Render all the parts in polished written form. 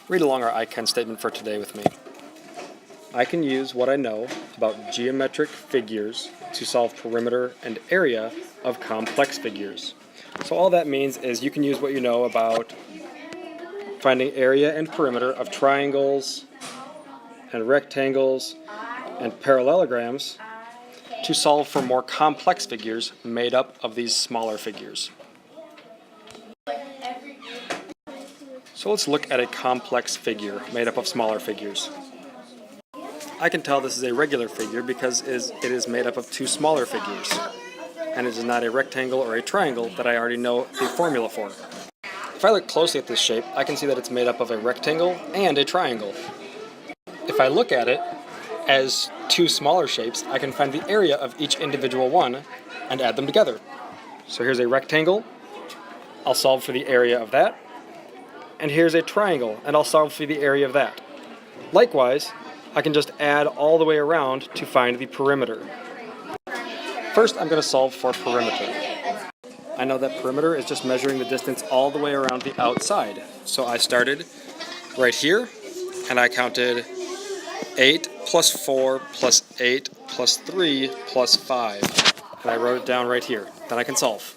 Read along our I can statement for today with me. I can use what I know about geometric figures to solve perimeter and area of complex figures. So all that means is you can use what you know about finding area and perimeter of triangles and rectangles and parallelograms to solve for more complex figures made up of these smaller figures. So let's look at a complex figure made up of smaller figures. I can tell this is a regular figure because it is made up of two smaller figures, and it is not a rectangle or a triangle that I already know the formula for. If I look closely at this shape, I can see that it's made up of a rectangle and a triangle. If I look at it as two smaller shapes, I can find the area of each individual one and add them together. So here's a rectangle, I'll solve for the area of that. And here's a triangle, and I'll solve for the area of that. Likewise, I can just add all the way around to find the perimeter. First, I'm going to solve for perimeter. I know that perimeter is just measuring the distance all the way around the outside. So I started right here, and I counted 8 plus 4 plus 8 plus 3 plus 5. And I wrote it down right here. Then I can solve.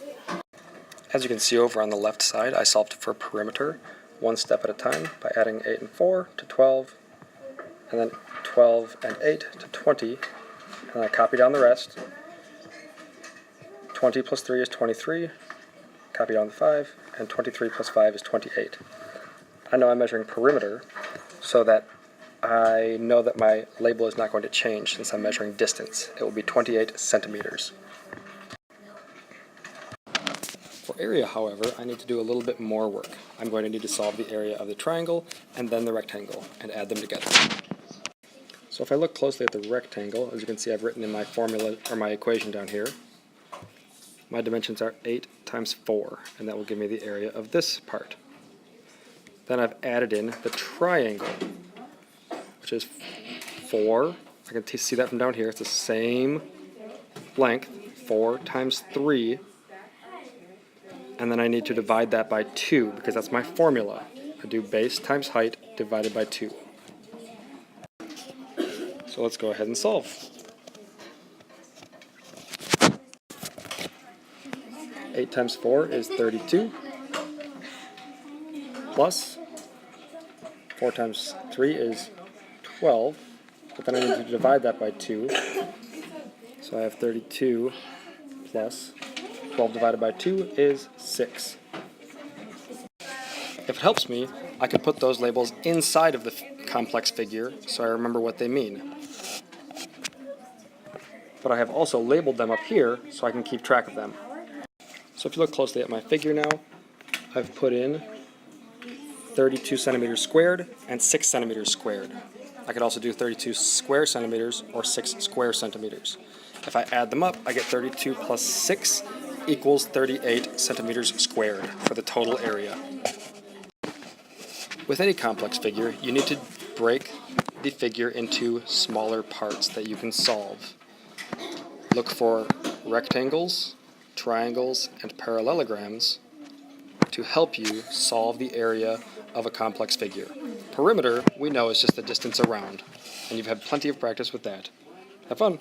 As you can see over on the left side, I solved for perimeter one step at a time by adding 8 and 4 to 12, and then 12 and 8 to 20, and I copy down the rest. 20 plus 3 is 23, copy down the 5, and 23 plus 5 is 28. I know I'm measuring perimeter, so that I know that my label is not going to change since I'm measuring distance. It will be 28 centimeters. For area, however, I need to do a little bit more work. I'm going to need to solve the area of the triangle and then the rectangle and add them together. So if I look closely at the rectangle, as you can see I've written in my formula or my equation down here, my dimensions are 8 times 4, and that will give me the area of this part. Then I've added in the triangle, which is 4. I can see that from down here. It's the same length, 4 times 3. And then I need to divide that by 2 because that's my formula. I do base times height divided by 2. So let's go ahead and solve. Eight times 4 is 32, plus 4 times 3 is 12, but then I need to divide that by 2. So I have 32 plus 12 divided by 2 is 6. If it helps me, I can put those labels inside of the complex figure so I remember what they mean. But I have also labeled them up here so I can keep track of them. So if you look closely at my figure now, I've put in 32 centimeters squared and 6 centimeters squared. I could also do 32 square centimeters or 6 square centimeters. If I add them up, I get 32 plus 6 equals 38 centimeters squared for the total area. With any complex figure, you need to break the figure into smaller parts that you can solve. Look for rectangles, triangles, and parallelograms to help you solve the area of a complex figure. Perimeter, we know, is just the distance around, and you've had plenty of practice with that. Have fun!